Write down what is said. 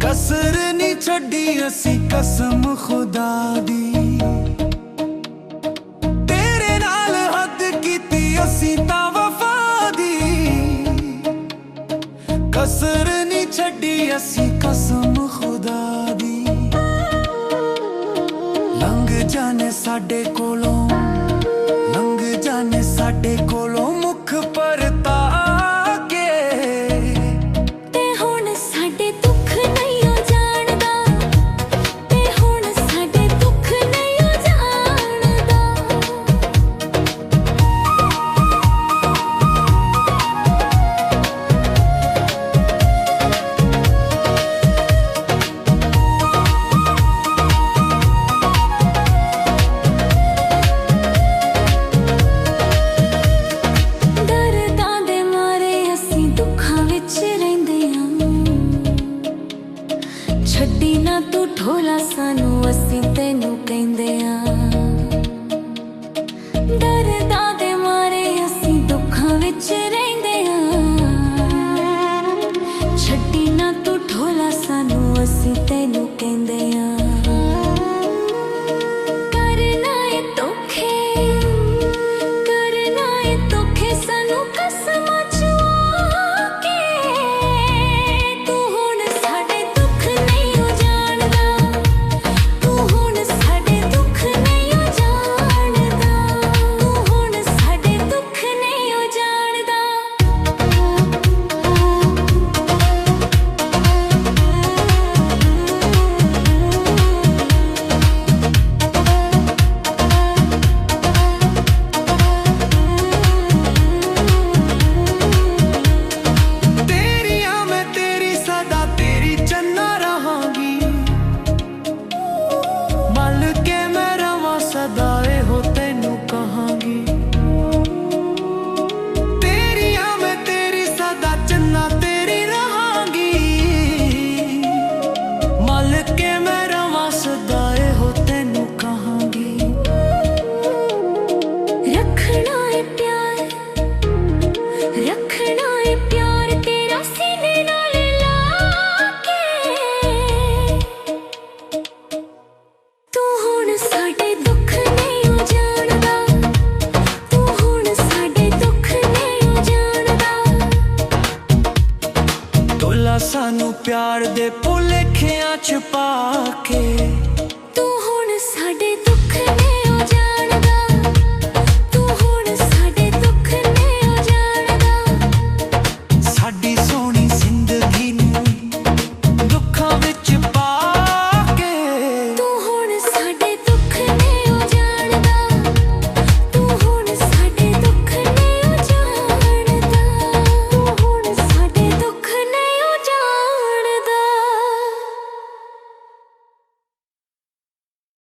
कसर नहीं छड्डी असी कसम खुदा दी, तेरे नाल हद कीती असी तां वफा दी। कसर नहीं छड्डी असी कसम खुदा दी। लंघ जाने साडे कोलों, लंघ जाने साडे कोलों मुख परता के, ते हुण साडे दुख नहीं ओ जानदा, ते हुण साडे दुख नहीं ओ जानदा। दर्दां दे मारे असीं दुखां विच रहिंदे आं, छड्डी ना तू ढोला सानू असीं तैनू कहिंदे आं। दर्दां दे मारे असीं दुखां विच रहिंदे आं, छड्डी ना तू ढोला सानू असीं तैनू कहिंदे आं। करना ए धोखे, करना ए धोखे सानू कसमां चुआ के, तू हुण साडे दुख नहीं ओ जानदा, तू हुण साडे दुख नहीं ओ जानदा, तू हुण साडे दुख नहीं ओ जानदा। तेरियां मैं तेरी सदा तेरी चन्ना रहांगी, मल के मैं रवां सदा एहो तैनू कहांगी। तेरियां मैं तेरी सदा चन्ना तेरी रहांगी, मल के मैं रवां सदा एहो तैनू कहांगी। रखना है प्यार, रखना है प्यार तेरा सीने नाल लाके, तू हुण साडे दुख नहीं ओ जानदा, तू हुण साडे दुख नहीं ओ जानदा। ढोला सानू प्यार दे भुलेखियां च पा के, तू हुण साडे